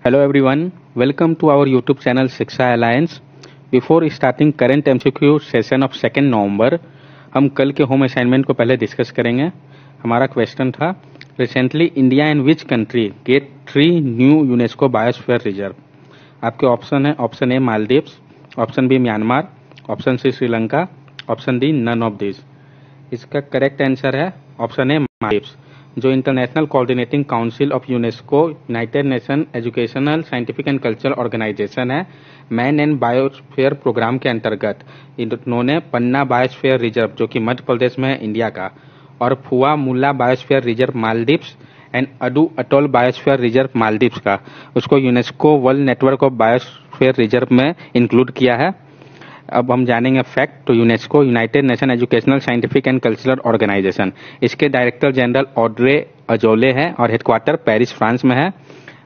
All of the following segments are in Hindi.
Hello everyone, welcome to our YouTube channel शिक्षा alliance. Before starting current MCQ session of 2 नवंबर, हम कल के होम असाइनमेंट को पहले डिस्कस करेंगे। हमारा क्वेश्चन था, recently India and which country get 3 new UNESCO biosphere reserve. आपके ऑप्शन है, option A Maldives, option B Myanmar, option C Sri Lanka, option D none of this. इसका करेक्ट आंसर है ऑप्शन ए मालदीव्स, जो international coordinating council of UNESCO United Nation educational scientific and cultural organisation है। मैन एंड बायोस्फीयर प्रोग्राम के अंतर्गत इन्होंने पन्ना बायोस्फीयर रिजर्व, जो कि मध्य प्रदेश में है इंडिया का, और Fuvahmulah biosphere reserve Maldives and Addu atoll biosphere reserve Maldives का, उसको UNESCO world network of biosphere reserve में इंक्लूड किया है। अब हम जानेंगे फैक्ट। तो UNESCO United Nation educational scientific and cultural organisation, इसके डायरेक्टर जनरल ऑड्रे अजोले है और हेडक्वार्टर पेरिस फ्रांस में है।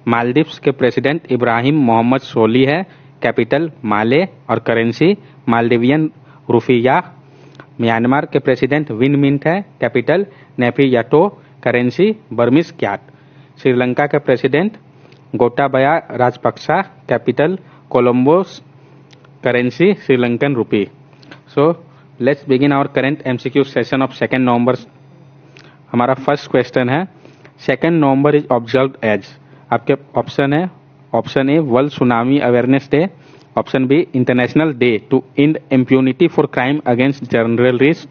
मालदीव्स के प्रेसिडेंट इब्राहिम मोहम्मद सोली है, कैपिटल माले और करेंसी मालदीवियन रुफिया। म्यांमार के प्रेसिडेंट विन मिंट है, capital Naypyidaw, currency Burmese kyat. Sri Lanka के president Gotabaya Rajapaksa, capital Colombos, currency Sri Lankan rupee. So let's begin our current MCQ session of 2 November. हमारा फर्स्ट क्वेश्चन है, 2 नवंबर इज ऑब्जर्व्ड एज। आपके ऑप्शन है, option A world tsunami awareness day, option B international day to end impunity for crime against journalist,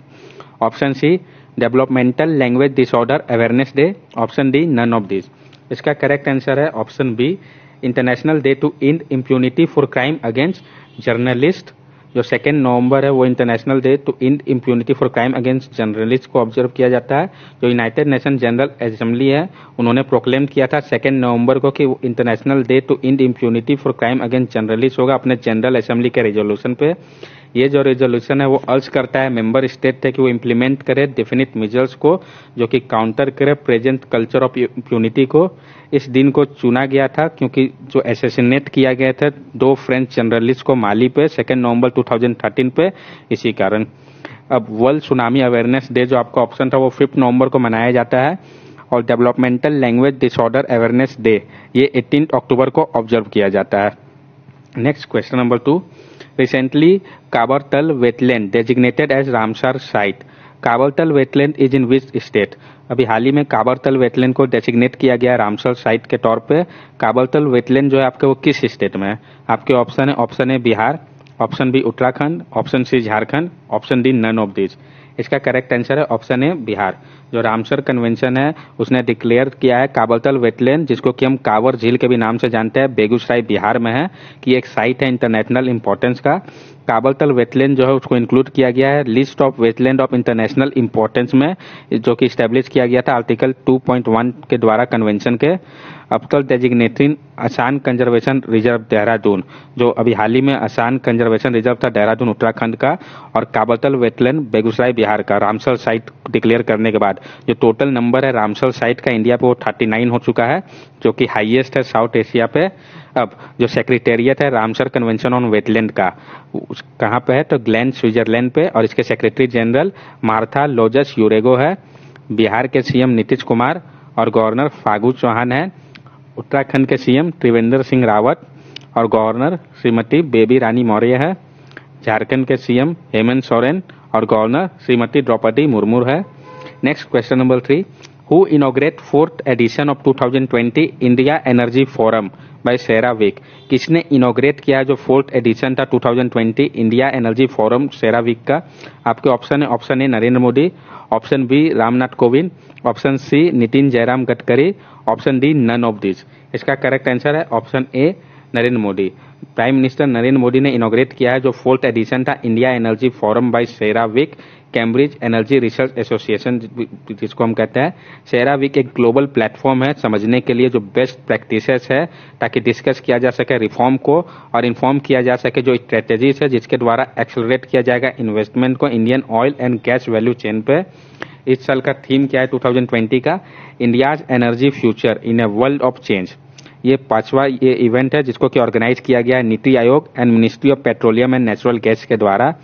option C developmental language disorder awareness day, option D none of this. इसका करेक्ट आंसर है option B, international day to end impunity for crime against journalist. जो 2 नवंबर है वो international day to end impunity for crime against journalist को ऑब्जर्व किया जाता है। जो यूनाइटेड नेशन जनरल असेंबली है, उन्होंने प्रोक्लेम किया था 2 नवंबर को कि international day to end impunity for crime against journalist होगा अपने जनरल असेंबली के रेजोल्यूशन पे। ये जो रेजोल्यूशन है वो अर्ज करता है मेंबर स्टेट है कि वो इम्प्लीमेंट करे डेफिनिट मेजर्स को, जो कि काउंटर करे प्रेजेंट कल्चर ऑफ इम्प्यूनिटी को। इस दिन को चुना गया था क्योंकि जो असैसिनेट किया गया था 2 फ्रेंच जर्नलिस्ट को माली पे 2 नवंबर 2013 पे, इसी कारण। अब वर्ल्ड सुनामी अवेयरनेस डे जो आपका ऑप्शन था वो 5 नवंबर को मनाया जाता है, और developmental language disorder awareness day ये 18 अक्टूबर को ऑब्जर्व किया जाता है। Next question number 2, recently Kabartal wetland designated as Ramsar site. Kabartal wetland is in which state. अभी हाल ही में काबरतल वेटलैंड को डेजिग्नेट किया गया रामसर साइट के तौर पे। काबरतल वेटलैंड जो है आपके वो किस स्टेट में है? आपके ऑप्शन है, option A Bihar, option B Uttarakhand, option C Jharkhand, option D none of this. इसका करेक्ट आंसर है ऑप्शन ए बिहार। जो रामसर कन्वेंशन है उसने डिक्लेयर किया है काबरतल वेटलैंड, जिसको कि हम कांवर झील के भी नाम से जानते हैं, बेगूसराय बिहार में है, कि एक साइट है इंटरनेशनल इंपॉर्टेंस का। काबरतल वेटलैंड जो है उसको इंक्लूड किया गया है list of wetland of international importance में, जो कि स्टैब्लिश किया गया था आर्टिकल 2.1 के द्वारा कन्वेंशन के। अब तक डेजिग्नेटिंग आसान कंजर्वेशन रिजर्व देहरादून, जो अभी हाल ही में आसान कंजर्वेशन रिजर्व था देहरादून उत्तराखंड का, और काबरतल वेटलैंड बेगूसराय बिहार का रामसर साइट डिक्लेयर करने के बाद जो टोटल नंबर है रामसर साइट का इंडिया पे वो 39 हो चुका है, जो कि हाईएस्ट है साउथ एशिया पे। अब जो सेक्रेटेरिएट है रामसर कन्वेंशन ऑन वेटलैंड का, कहाँ पे है? तो ग्लैन स्विट्जरलैंड पे, और इसके सेक्रेटरी जनरल मार्था लोजस यूरेगो है। बिहार के सीएम नीतीश कुमार और गवर्नर फागू चौहान है। उत्तराखंड के सीएम त्रिवेंद्र सिंह रावत और गवर्नर श्रीमती बेबी रानी मौर्य है। झारखंड के सीएम हेमंत सोरेन और गवर्नर श्रीमती द्रौपदी मुर्मू है। Next question number 3, who inaugurate 4th edition of 2020 India energy forum by CERAWeek. किसने इनॉग्रेट किया जो 4th एडिशन था 2020 इंडिया एनर्जी फोरम सेरावीक का? आपके ऑप्शन है, option A Narendra Modi, option B Ramnath Kovind, option C Nitin Jairam Gadkari, option D none of this. इसका करेक्ट आंसर है option A Narendra Modi. Prime minister Narendra Modi ने इनॉग्रेट किया है जो 4th एडिशन था India energy forum by CERAWeek Cambridge energy research association, जिसको हम कहते हैं। सेरावीक एक ग्लोबल प्लेटफॉर्म है समझने के लिए जो बेस्ट प्रैक्टिसेस है, ताकि डिस्कस किया जा सके रिफॉर्म को और इन्फॉर्म किया जा सके जो स्ट्रेटेजीज है जिसके द्वारा एक्सेलरेट किया जाएगा इन्वेस्टमेंट को Indian oil and gas value chain पे। इस साल का थीम क्या है 2020 का? India's energy future in a world of change. ये 5वां ये इवेंट है जिसको कि ऑर्गेनाइज किया गया है NITI Aayog and ministry of petroleum and natural gas के द्वारा।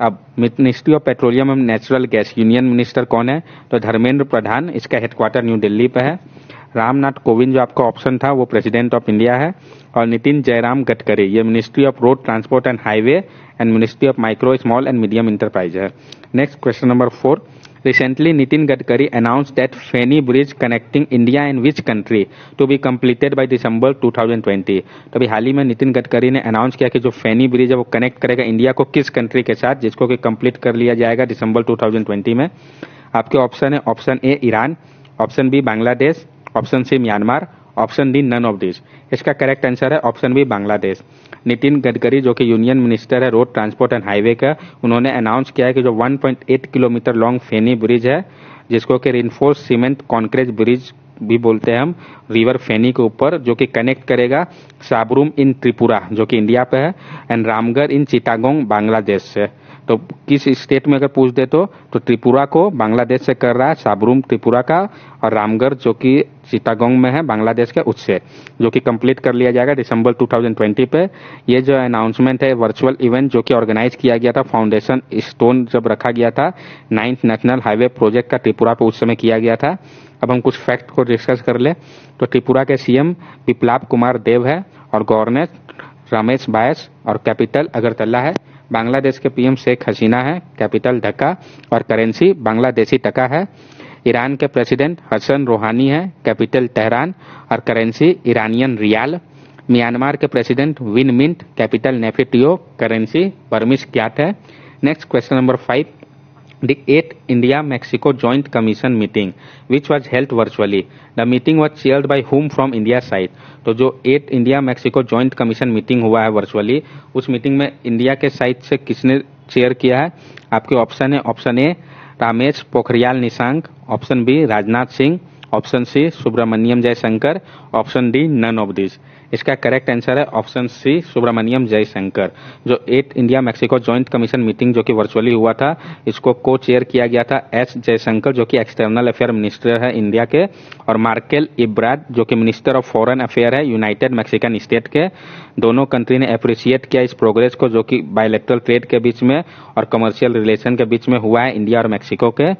अब ministry of petroleum and natural gas union minister कौन है? तो धर्मेंद्र प्रधान, इसका हेडक्वार्टर न्यू दिल्ली पे है। रामनाथ कोविंद जो आपका ऑप्शन था वो प्रेसिडेंट ऑफ इंडिया है, और नितिन जयराम गडकरी ये ministry of road transport and highway and ministry of micro small and medium enterprise है। Next question number 4, Recently, Nitin Gadkari announced that Feni Bridge connecting India and which country to be completed by December 2020। तो अभी हाल ही में नितिन गडकरी ने अनाउंस किया कि जो फेनी ब्रिज है वो कनेक्ट करेगा इंडिया को किस कंट्री के साथ, जिसको कि कंप्लीट कर लिया जाएगा दिसंबर 2020 में। आपके ऑप्शन है option A Iran, option B Bangladesh, option C Myanmar, option D none of this. इसका करेक्ट आंसर है ऑप्शन बी बांग्लादेश। नितिन गडकरी जो कि यूनियन मिनिस्टर है रोड ट्रांसपोर्ट एंड हाईवे का, उन्होंने अनाउंस किया है कि जो 1.8 किलोमीटर लॉन्ग फेनी ब्रिज है, जिसको कि रिइंफोर्स सीमेंट कॉन्क्रीट ब्रिज भी बोलते हैं हम, रिवर फेनी के ऊपर, जो कि कनेक्ट करेगा साबरूम इन त्रिपुरा जो कि इंडिया पे है एंड रामगढ़ इन चिटागोंग बांग्लादेश से। तो किस स्टेट में अगर पूछ दे तो त्रिपुरा को बांग्लादेश से कर रहा है, साबरूम त्रिपुरा का, और रामगढ़ जो कि चिटागोंग में है बांग्लादेश के, उससे, जो कि कंप्लीट कर लिया जाएगा दिसंबर 2020 पे। ये जो अनाउंसमेंट है वर्चुअल इवेंट जो कि ऑर्गेनाइज किया गया था, फाउंडेशन स्टोन जब रखा गया था 9th नेशनल हाईवे प्रोजेक्ट का त्रिपुरा पे, उस समय किया गया था। अब हम कुछ फैक्ट को डिस्कस कर ले तो त्रिपुरा के सीएम बिप्लाब कुमार देव है और गवर्नर रमेश बायस और कैपिटल अगरतला है। बांग्लादेश के पीएम शेख हसीना है, कैपिटल ढाका और करेंसी बांग्लादेशी टका है। ईरान के प्रेसिडेंट हसन रोहानी है, कैपिटल तेहरान और करेंसी ईरानियन रियाल। म्यांमार के president Win Myint, capital Naypyidaw, currency Burmese kyat है। Next question number 5, The 8th India-Mexico Joint Commission meeting, which was held virtually. The meeting was chaired by whom from India side? तो जो 8th India-Mexico Joint Commission meeting हुआ है वर्चुअली, उस मीटिंग में इंडिया के साइड से किसने चेयर किया है? आपके ऑप्शन है option A Ramesh Pokhriyal Nishank, option B Rajnath Singh, option C Subrahmanyam Jaishankar, option D none of this. इसका करेक्ट आंसर है ऑप्शन सी सुब्रमण्यम जयशंकर। जो 8 India Mexico joint commission meeting जो कि वर्चुअली हुआ था, इसको को चेयर किया गया था एस जयशंकर जो कि एक्सटर्नल अफेयर मिनिस्टर है इंडिया के, और मार्केल इब्राड जो कि मिनिस्टर ऑफ फॉरेन अफेयर है यूनाइटेड मैक्सिकन स्टेट के। दोनों कंट्री ने अप्रिशिएट किया इस प्रोग्रेस को जो कि बायलैटरल ट्रेड के बीच में और कमर्शियल रिलेशन के बीच में हुआ है इंडिया और मैक्सिको के।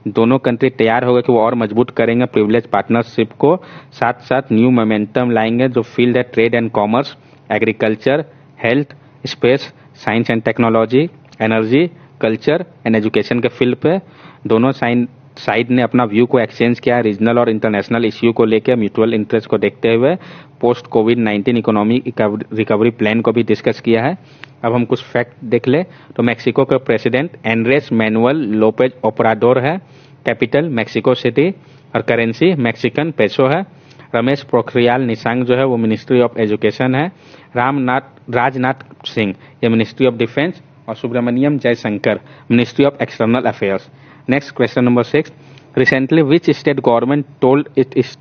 दोनों कंट्री तैयार हो गए कि वो और मजबूत करेंगे प्रिविलेज पार्टनरशिप को, साथ साथ न्यू मोमेंटम लाएंगे जो फील्ड है trade and commerce, agriculture, health, space, science and technology, energy, culture and education के फील्ड पे। दोनों साइड ने अपना व्यू को एक्सचेंज किया, रीजनल और इंटरनेशनल इश्यू को लेकर म्यूचुअल इंटरेस्ट को देखते हुए पोस्ट कोविड-19 इकोनॉमी रिकवरी प्लान को भी डिस्कस किया है। अब हम कुछ फैक्ट देख ले तो मैक्सिको के president Andres Manuel Lopez Obrador है, कैपिटल मैक्सिको सिटी और करेंसी मैक्सिकन पेसो है। रमेश पोखरियाल निशंक जो है वो मिनिस्ट्री ऑफ एजुकेशन है। राजनाथ सिंह ये मिनिस्ट्री ऑफ डिफेंस और Subrahmanyam Jaishankar ministry of external affairs. Next question number 6, recently which state government told its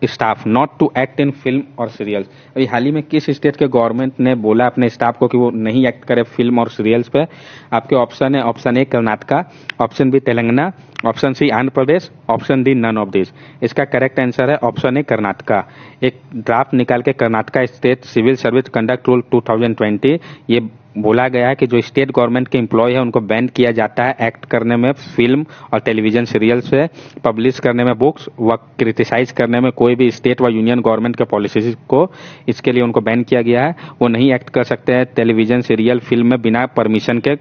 staff not to act in film और सीरियल्स? अभी हाल ही में किस स्टेट के गवर्नमेंट ने बोला अपने स्टाफ को कि वो नहीं एक्ट करे फिल्म और सीरियल्स पे? आपके ऑप्शन है option A Karnataka, option B Telangana, option C Andhra Pradesh, option D none of this. इसका करेक्ट आंसर है ऑप्शन ए कर्नाटका। एक ड्राफ्ट निकाल के Karnataka state civil service conduct rule 2020 ये बोला गया है कि जो स्टेट गवर्नमेंट के एम्प्लॉय है उनको बैन किया जाता है एक्ट करने में फिल्म और टेलीविजन सीरियल से, पब्लिश करने में बुक्स व क्रिटिसाइज करने में कोई भी स्टेट व यूनियन गवर्नमेंट के पॉलिसीज को, इसके लिए उनको बैन किया गया है। वो नहीं एक्ट कर सकते हैं टेलीविजन सीरियल फिल्म में बिना परमिशन के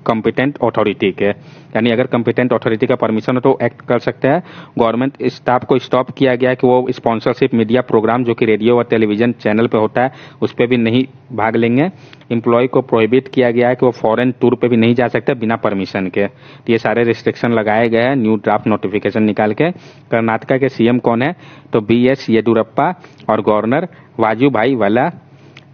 कॉम्पिटेंट अथॉरिटी के, यानी अगर कॉम्पिटेंट अथॉरिटी का परमिशन हो तो एक्ट कर सकते हैं। गवर्नमेंट स्टाफ को स्टॉप किया गया है कि वो स्पॉन्सरशिप मीडिया प्रोग्राम जो कि रेडियो और टेलीविजन चैनल पे होता है उस पर भी नहीं भाग लेंगे। एम्प्लॉय को प्रोहिबिट किया गया है कि वो फॉरेन टूर पे भी नहीं जा सकते बिना परमिशन के। तो ये सारे रिस्ट्रिक्शन लगाए गए हैं न्यू ड्राफ्ट नोटिफिकेशन निकाल के। कर्नाटका के सीएम कौन है? तो BS येदियुरप्पा और गवर्नर वाजुभाई वाला।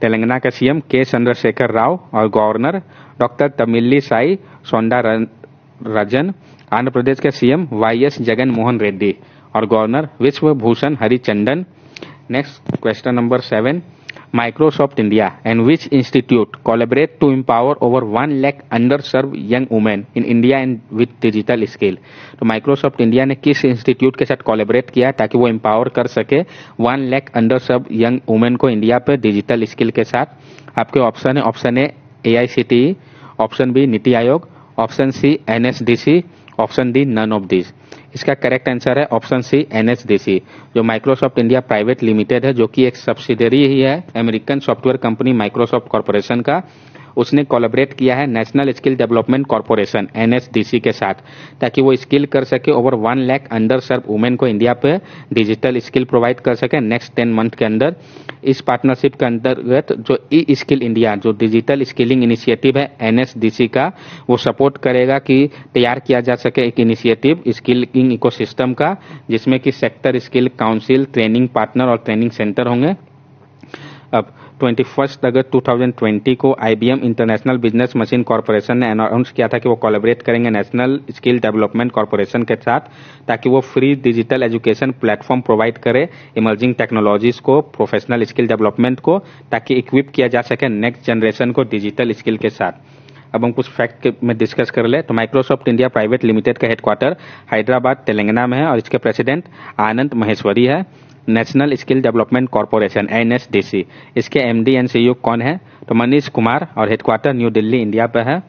तेलंगाना का सीएम के चंद्रशेखर राव और governor doctor Tamilisai Soundararajan. Andhra Pradesh के सीएम YS जगन मोहन रेड्डी और governor Biswabhusan Harichandan. Next question number 7, Microsoft India and which institute collaborate to empower over 1 lakh underserved young women in India and with digital skill? तो Microsoft India ने किस इंस्टीट्यूट के साथ कोलैबोरेट किया है ताकि वो एम्पावर कर सके 1 लाख अंडरसर्व्ड यंग वुमेन को इंडिया पे डिजिटल स्किल के साथ? आपके ऑप्शन है option A AICTE, option B NITI Aayog, option C NSDC, option D none of this. इसका करेक्ट आंसर है ऑप्शन सी NSDC, जो माइक्रोसॉफ्ट इंडिया प्राइवेट लिमिटेड है, जो कि एक सब्सिडरी ही है American software company Microsoft corporation का। उसने कोलैबोरेट किया है national skill development corporation NSDC के साथ, ताकि वो स्किल कर सके ओवर 1 लाख अंडर सर्व वुमेन को इंडिया पे डिजिटल स्किल प्रोवाइड कर सके नेक्स्ट 10 मंथ के अंदर। इस पार्टनरशिप के अंतर्गत जो ई स्किल इंडिया जो डिजिटल स्किलिंग इनिशिएटिव है NSDC का, वो सपोर्ट करेगा कि तैयार किया जा सके एक इनिशिएटिव स्किलिंग इकोसिस्टम का, जिसमें कि sector skill council, training partner और ट्रेनिंग सेंटर होंगे। अब 21 अगस्त 2020 को IBM international business machine corporation ने अनाउंस किया था कि वो कोलैबोरेट करेंगे नेशनल स्किल डेवलपमेंट कॉर्पोरेशन के साथ, ताकि वो free digital education platform provide करे इमर्जिंग टेक्नोलॉजीज को, प्रोफेशनल स्किल डेवलपमेंट को, ताकि इक्विप किया जा सके नेक्स्ट जनरेशन को डिजिटल स्किल के साथ। अब हम कुछ फैक्ट में डिस्कस कर ले तो माइक्रोसॉफ्ट इंडिया प्राइवेट लिमिटेड का हेडक्वार्टर हैदराबाद तेलंगाना में है और इसके प्रेसिडेंट आनंद महेश्वरी है। National skill development corporation NSDC, इसके MD एंड CEO कौन है? तो मनीष कुमार और हेडक्वार्टर न्यू दिल्ली इंडिया पे है।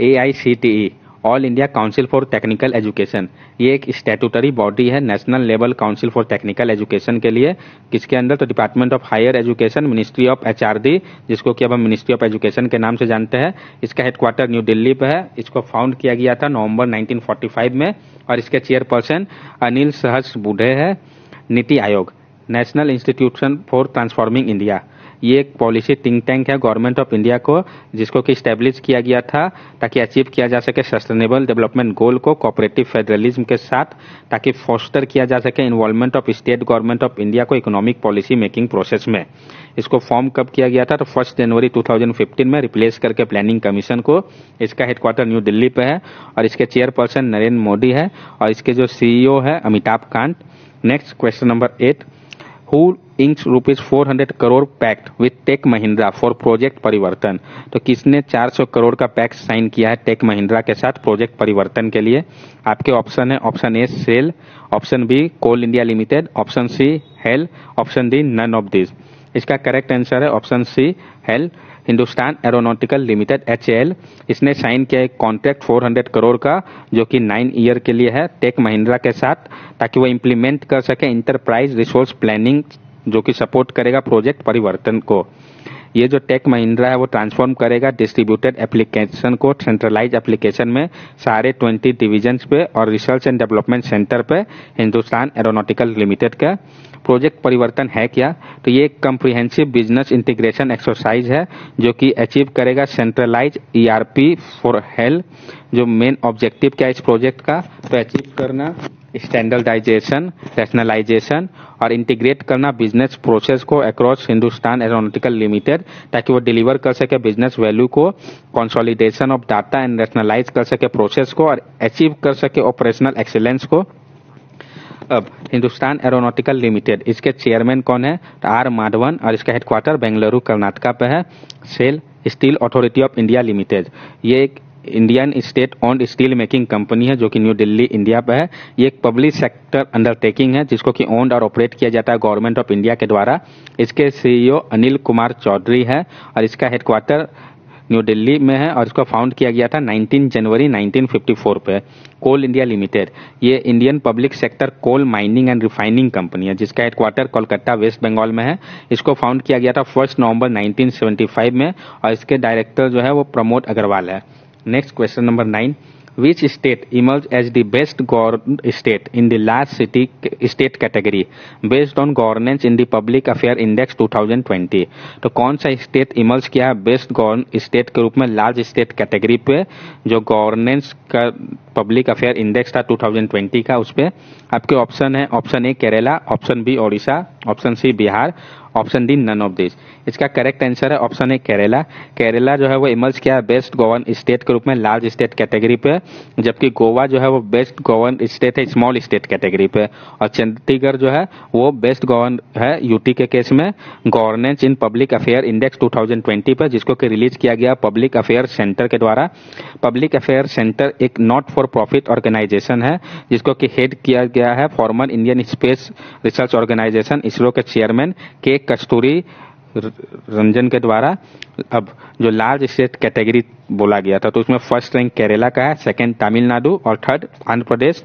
AICTE all India council for technical education, ये एक स्टैट्यूटरी बॉडी है national level council for technical education के लिए, किसके अंदर? तो department of higher education, ministry of HRD, जिसको कि अब हम मिनिस्ट्री ऑफ एजुकेशन के नाम से जानते हैं। इसका हेडक्वार्टर न्यू दिल्ली पे है। इसको फाउंड किया गया था नवंबर 1945 में और इसके चेयरपर्सन अनिल सहस्रबुद्धे है। नीति Aayog, national institution for Transforming India, ये एक पॉलिसी थिंक टैंक है गवर्नमेंट ऑफ इंडिया को, जिसको कि स्टैब्लिश किया गया था ताकि अचीव किया जा सके सस्टेनेबल डेवलपमेंट गोल को कोऑपरेटिव फेडरलिज्म के साथ, ताकि फोस्टर किया जा सके involvement of state government of India को इकोनॉमिक पॉलिसी मेकिंग प्रोसेस में। इसको फॉर्म कब किया गया था? तो 1 जनवरी 2015 में, रिप्लेस करके प्लानिंग कमीशन को। इसका हेडक्वार्टर न्यू दिल्ली पे है और इसके चेयरपर्सन नरेंद्र मोदी है और इसके जो CEO है Amitabh Kant. Next question number 8, Who inks rupees 400 crore pact with Tech Mahindra for project Parivartan? तो किसने 400 करोड़ का पैक्ट साइन किया है टेक महिंद्रा के साथ प्रोजेक्ट परिवर्तन के लिए? आपके ऑप्शन है option A SAIL, option B Coal India limited, option C HAL, option D none of this. इसका करेक्ट आंसर है option C HAL. Hindustan aeronautical limited HAL, इसने साइन किया एक कॉन्ट्रैक्ट 400 करोड़ का, जो कि 9 ईयर के लिए है टेक महिंद्रा के साथ, ताकि वो इम्प्लीमेंट कर सके इंटरप्राइज रिसोर्स प्लानिंग, जो कि सपोर्ट करेगा प्रोजेक्ट परिवर्तन को। ये जो टेक महिंद्रा है वो ट्रांसफॉर्म करेगा डिस्ट्रीब्यूटेड एप्लीकेशन को सेंट्रलाइज एप्लीकेशन में सारे 20 डिविजन्स पे और रिसर्च एंड डेवलपमेंट सेंटर पे हिंदुस्तान एरोनॉटिकल लिमिटेड का। प्रोजेक्ट परिवर्तन है क्या? तो ये एक कम्प्रिहेंसिव बिजनेस इंटीग्रेशन एक्सरसाइज है जो कि अचीव करेगा सेंट्रलाइज ERP फॉर हेल्थ। जो मेन ऑब्जेक्टिव क्या है इस प्रोजेक्ट का? तो अचीव करना स्टैंडर्डाइजेशन, रैशनलाइजेशन और इंटीग्रेट करना बिजनेस प्रोसेस को अक्रॉस हिंदुस्तान एरोनॉटिकल लिमिटेड, ताकि वो डिलीवर कर सके बिजनेस वैल्यू को, consolidation of data and rationalise कर सके प्रोसेस को और अचीव कर सके ऑपरेशनल एक्सीलेंस को। अब हिंदुस्तान एरोनॉटिकल लिमिटेड, इसके चेयरमैन कौन है? तो R माधवन और इसका हेडक्वार्टर बेंगलुरु कर्नाटका पे है। SAIL, Steel Authority of India Limited, ये एक Indian state owned steel making company है जो कि न्यू दिल्ली इंडिया पे है। ये एक पब्लिक सेक्टर अंडरटेकिंग है जिसको कि ओन्ड और ऑपरेट किया जाता है गवर्नमेंट ऑफ इंडिया के द्वारा। इसके CEO अनिल कुमार चौधरी है और इसका हेडक्वार्टर न्यू दिल्ली में है और इसको फाउंड किया गया था 19 जनवरी 1954 पे। कोल इंडिया लिमिटेड, ये Indian public sector coal mining and refining company है जिसका हेडक्वार्टर कोलकाता वेस्ट बंगाल में है। इसको फाउंड किया गया था 1 नवंबर 1975 में और इसके डायरेक्टर जो है वो प्रमोद अग्रवाल है। Next question number 9, Which state emerged as the best governed state in the large city state category based on governance in the Public Affair Index 2020? तो कौन सा स्टेट इमर्ज किया है बेस्ट गवर्न स्टेट के रूप में लार्ज स्टेट कैटेगरी पे, जो गवर्नेंस का पब्लिक अफेयर इंडेक्स था 2020 का उस पे? आपके ऑप्शन है option A Kerala, option B Odisha, option C Bihar, option D none of this. इसका करेक्ट आंसर है ऑप्शन ए केरला। केरला जो है वो इमर्ज किया है बेस्ट गवर्न स्टेट के रूप में लार्ज स्टेट कैटेगरी पे, जबकि गोवा जो है वो बेस्ट गवर्न स्टेट है स्मॉल स्टेट कैटेगरी पे और चंडीगढ़ जो है वो बेस्ट गवर्न है यूटी के केस में governance in public affair index 2020 पे, जिसको कि रिलीज किया गया पब्लिक अफेयर सेंटर के द्वारा। पब्लिक अफेयर सेंटर एक नॉट फॉर प्रॉफिट ऑर्गेनाइजेशन है जिसको कि हेड किया गया है former Indian Space Research Organisation ISRO के चेयरमैन के कस्तूरी रंजन के द्वारा। अब जो लार्ज स्टेट कैटेगरी बोला गया था तो उसमें फर्स्ट रैंक केरला का है, सेकंड तमिलनाडु और third Andhra Pradesh.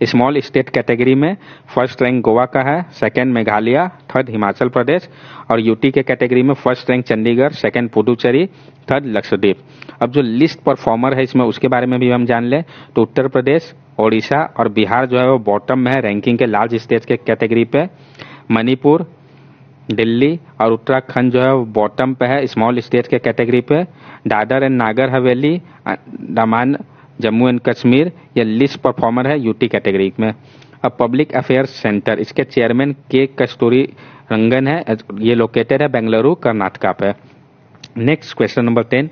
Small state category में फर्स्ट रैंक गोवा का है, सेकंड मेघालय, थर्ड हिमाचल प्रदेश। और यूटी के कैटेगरी में first rank Chandigarh, second Puducherry, third Lakshadweep. अब जो लिस्ट परफॉर्मर है इसमें उसके बारे में भी हम जान लें तो उत्तर प्रदेश, ओडिशा और बिहार जो है वो बॉटम में है रैंकिंग के लार्ज स्टेट के कैटेगरी पे। मणिपुर, दिल्ली और उत्तराखंड जो है वो बॉटम पे है स्मॉल स्टेट के कैटेगरी पे। दादर एंड नागर हवेली, अंडमान, जम्मू एंड कश्मीर ये लिस्ट परफॉर्मर है यूटी कैटेगरी में। अब पब्लिक अफेयर्स सेंटर, इसके चेयरमैन के कस्तूरी रंगन है, ये लोकेटेड है बेंगलुरु कर्नाटका पे। Next question number 10,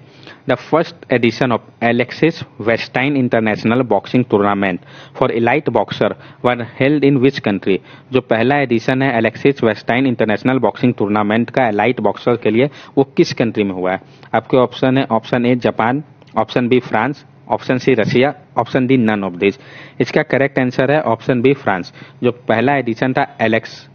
the first edition of Alexis Vastine international boxing tournament for elite boxer were held in which country. जो पहला एडिशन है Alexis Vastine international boxing tournament का एलाइट बॉक्सर के लिए वो किस कंट्री में हुआ है। आपके ऑप्शन है, option A Japan, option B France, option C Russia, option D none of this. इसका करेक्ट आंसर है ऑप्शन बी फ्रांस। जो पहला एडिशन था Alex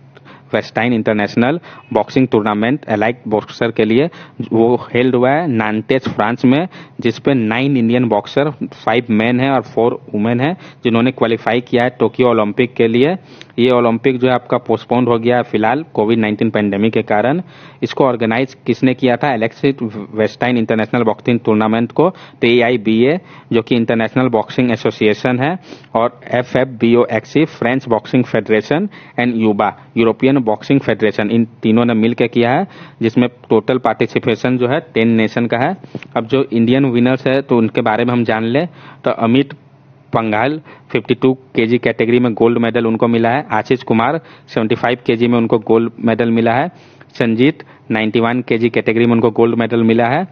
Vastine international boxing tournament elite boxer के लिए वो हेल्ड हुआ है नांटेस फ्रांस में, जिसपे 9 इंडियन बॉक्सर, 5 मेन है और 4 वुमेन है जिन्होंने क्वालिफाई किया है टोक्यो ओलंपिक के लिए। ये ओलंपिक जो है आपका पोस्टपोन्ड हो गया है फिलहाल कोविड-19 पेंडेमिक के कारण। इसको ऑर्गेनाइज किसने किया था Alexis Vastine international boxing tournament को, तो AIBA जो कि इंटरनेशनल बॉक्सिंग एसोसिएशन है, और FFBOXC French boxing federation and यूबा यूरोपियन बॉक्सिंग फेडरेशन, इन तीनों ने मिल के किया है, जिसमें टोटल पार्टिसिपेशन जो है 10 नेशन का है। अब जो इंडियन विनर्स है तो उनके बारे में हम जान ले तो अमित पंघाल 52 kg कैटेगरी में गोल्ड मेडल उनको मिला है। आशीष कुमार 75 kg में उनको गोल्ड मेडल मिला है। संजीत 91 kg कैटेगरी में उनको गोल्ड मेडल मिला है।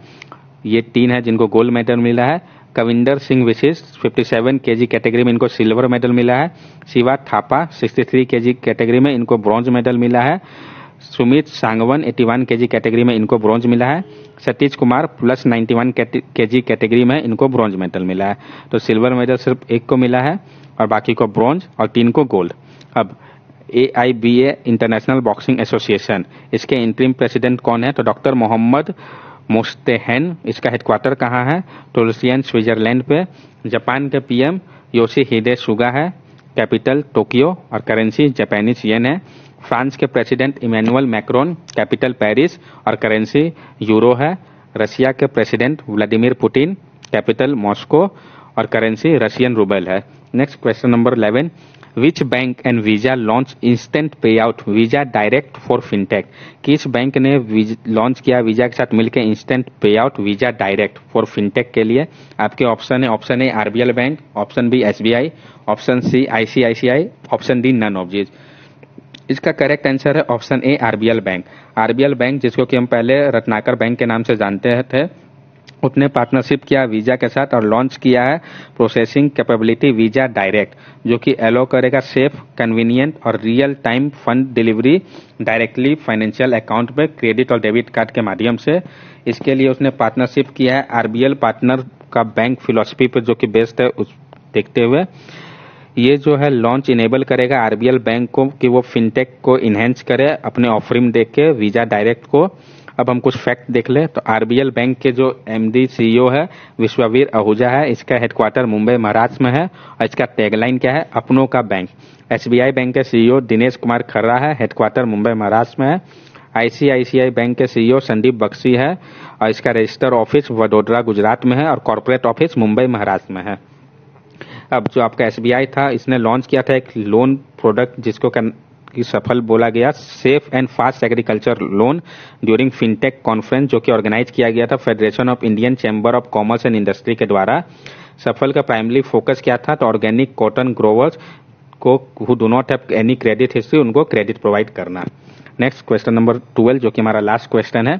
ये 3 है जिनको गोल्ड मेडल मिला है। कविंदर सिंह विशिष्ट 57 kg कैटेगरी में इनको सिल्वर मेडल मिला है। शिवा थापा 63 kg कैटेगरी में इनको ब्रॉन्ज मेडल मिला है। सुमित सांगवन 81 kg कैटेगरी में इनको ब्रॉन्ज मिला है। Satish Kumar plus 91 kg category में इनको ब्रॉन्ज मेडल मिला है। तो सिल्वर मेडल सिर्फ एक को मिला है और बाकी को ब्रॉन्ज और 3 को गोल्ड। अब AIBA इंटरनेशनल बॉक्सिंग एसोसिएशन, इसके इंटरिम प्रेसिडेंट कौन है तो डॉक्टर मोहम्मद मुस्तेहन। इसका हेडक्वार्टर कहाँ है तो लुसियन स्विट्जरलैंड पे। जापान के PM योशिहिदे सुगा है। कैपिटल टोक्यो और करेंसी जापानीज येन है। फ्रांस के president Emmanuel Macron, capital Paris और करेंसी यूरो है। रशिया के president Vladimir Putin, capital Moscow और करेंसी रशियन रूबल है। Next question number 11, which bank and Visa launch instant pay out Visa direct for fintech. किस बैंक ने लॉन्च किया वीजा के साथ मिलकर instant pay out Visa direct for fintech के लिए। आपके ऑप्शन है, option A RBL bank, option B SBI, option C ICICI, option D none of this. इसका करेक्ट आंसर है option A RBL bank. RBL bank जिसको कि हम पहले रत्नाकर बैंक के नाम से जानते थे, उसने पार्टनरशिप किया वीजा के साथ और लॉन्च किया है प्रोसेसिंग कैपेबिलिटी वीजा डायरेक्ट, जो कि एलो करेगा सेफ, कन्वीनियंट और real time fund delivery directly financial account पे क्रेडिट और डेबिट कार्ड के माध्यम से। इसके लिए उसने पार्टनरशिप किया है RBL पार्टनर का बैंक फिलॉसफी पे जो कि बेस्ड है उस देखते हुए। ये जो है लॉन्च इनेबल करेगा RBL बैंक को कि वो फिनटेक को इनहेंस करे अपने ऑफरिंग देख के वीजा डायरेक्ट को। अब हम कुछ फैक्ट देख ले तो RBL बैंक के जो MD CEO है विश्ववीर आहूजा है। इसका हेडक्वार्टर मुंबई महाराष्ट्र में है और इसका टैगलाइन क्या है, अपनों का बैंक। SBI बैंक के CEO दिनेश कुमार खर्रा है, हेडक्वार्टर मुंबई महाराष्ट्र में है। ICICI बैंक के CEO संदीप बख्शी है और इसका रजिस्टर ऑफिस वडोदरा गुजरात में है और कॉर्पोरेट ऑफिस मुंबई महाराष्ट्र में है। अब जो आपका SBI था, इसने लॉन्च किया था एक लोन प्रोडक्ट जिसको की सफल बोला गया safe and fast agriculture loan during fintech conference, जो कि ऑर्गेनाइज किया गया था federation of Indian chamber of commerce and industry के द्वारा। सफल का प्राइमरी फोकस क्या था तो ऑर्गेनिक कॉटन ग्रोवर्स को who do not have any credit history उनको क्रेडिट प्रोवाइड करना। नेक्स्ट क्वेश्चन नंबर 12 जो कि हमारा लास्ट क्वेश्चन है,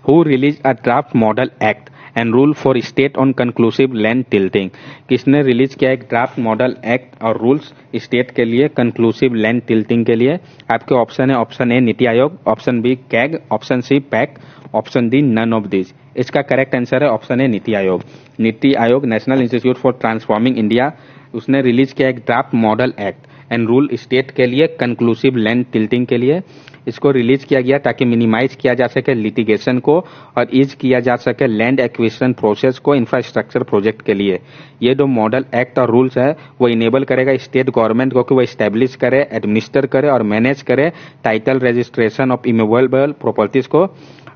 who release a draft model act and rule for state on conclusive land tilting. किसने रिलीज किया एक ड्राफ्ट मॉडल एक्ट और रूल्स स्टेट के लिए कंक्लूसिव लैंड टिल्टिंग के लिए। आपके ऑप्शन है, option A NITI Aayog, option B CAG, option C PAC, option D none of this. इसका करेक्ट आंसर है option A NITI Aayog. NITI Aayog National Institute for Transforming India, उसने रिलीज किया एक draft model act and rule state के लिए कंक्लूसिव लैंड टिल्टिंग के लिए। इसको रिलीज किया गया ताकि मिनिमाइज किया जा सके लिटिगेशन को और ईज किया जा सके लैंड एक्विजिशन प्रोसेस को इंफ्रास्ट्रक्चर प्रोजेक्ट के लिए। ये जो मॉडल एक्ट और रूल्स है वो इनेबल करेगा स्टेट गवर्नमेंट को कि वो स्टैब्लिश करे, एडमिनिस्टर करे और मैनेज करे title registration of immovable properties को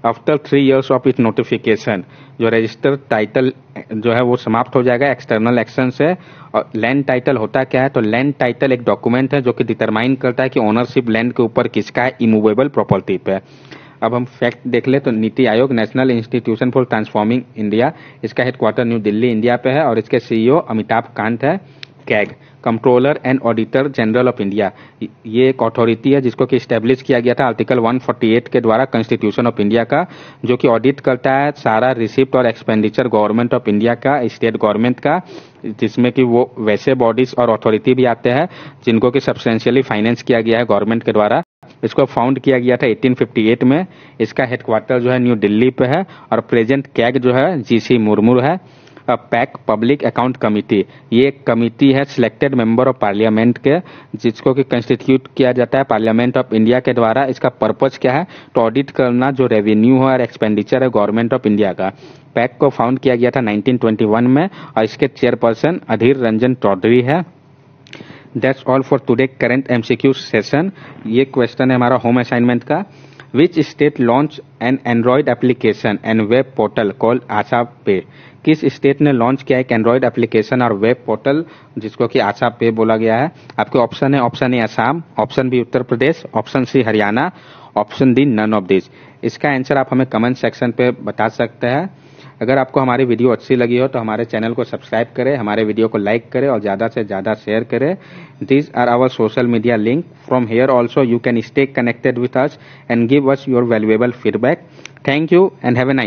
after 3 years of it notification. जो रजिस्टर टाइटल जो है वो समाप्त हो जाएगा एक्सटर्नल एक्शन से। और लैंड टाइटल होता क्या है, तो लैंड टाइटल एक डॉक्यूमेंट है जो कि डिटरमाइन करता है कि ओनरशिप लैंड के ऊपर किसका है इमूवेबल प्रॉपर्टी पे। अब हम फैक्ट देख ले तो नीति Aayog national institution for Transforming India, इसका हेडक्वार्टर न्यू दिल्ली इंडिया पे है और इसके सीईओ अमिताभ कांत है। CAG controller and auditor general of India, ये एक अथॉरिटी है जिसको कि स्टैब्लिश किया गया था आर्टिकल 148 के द्वारा कॉन्स्टिट्यूशन ऑफ इंडिया का, जो कि ऑडिट करता है सारा रिसिप्ट और एक्सपेंडिचर गवर्नमेंट ऑफ इंडिया का, स्टेट गवर्नमेंट का, जिसमें कि वो वैसे बॉडीज और अथॉरिटी भी आते हैं जिनको कि सब्सटेंशियली फाइनेंस किया गया है गवर्नमेंट के द्वारा। इसको फाउंड किया गया था 1858 में। इसका हेडक्वार्टर जो है न्यू दिल्ली पे है और प्रेजेंट कैग जो है जीसी मुर्मू है। पैक पब्लिक अकाउंट कमिटी, ये एक कमिटी है सिलेक्टेड मेंबर ऑफ पार्लियामेंट के, जिसको कि कंस्टिट्यूट किया जाता है पार्लियामेंट ऑफ इंडिया के द्वारा। इसका पर्पज क्या है, तो ऑडिट करना जो रेवेन्यू है और एक्सपेंडिचर है गवर्नमेंट ऑफ इंडिया का। पैक को फाउंड किया गया था 1921 में और इसके चेयरपर्सन अधीर रंजन चौधरी है। That's all for today current MCQ session. ये क्वेश्चन है हमारा होम असाइनमेंट का। Which state launch an android application and web portal called Asha पे? किस स्टेट ने लॉन्च किया एक एंड्रॉइड एप्लीकेशन और वेब पोर्टल जिसको कि आशा पे बोला गया है? आपके ऑप्शन है, option A Assam, option B Uttar Pradesh, option C Haryana, option D none of this. इसका आंसर आप हमें कमेंट सेक्शन पे बता सकते हैं। अगर आपको हमारी वीडियो अच्छी लगी हो तो हमारे चैनल को सब्सक्राइब करें, हमारे वीडियो को लाइक करें और ज़्यादा से ज़्यादा शेयर करें। These are our social media link. From here also you can stay connected with us and give us your valuable feedback. Thank you and have a nice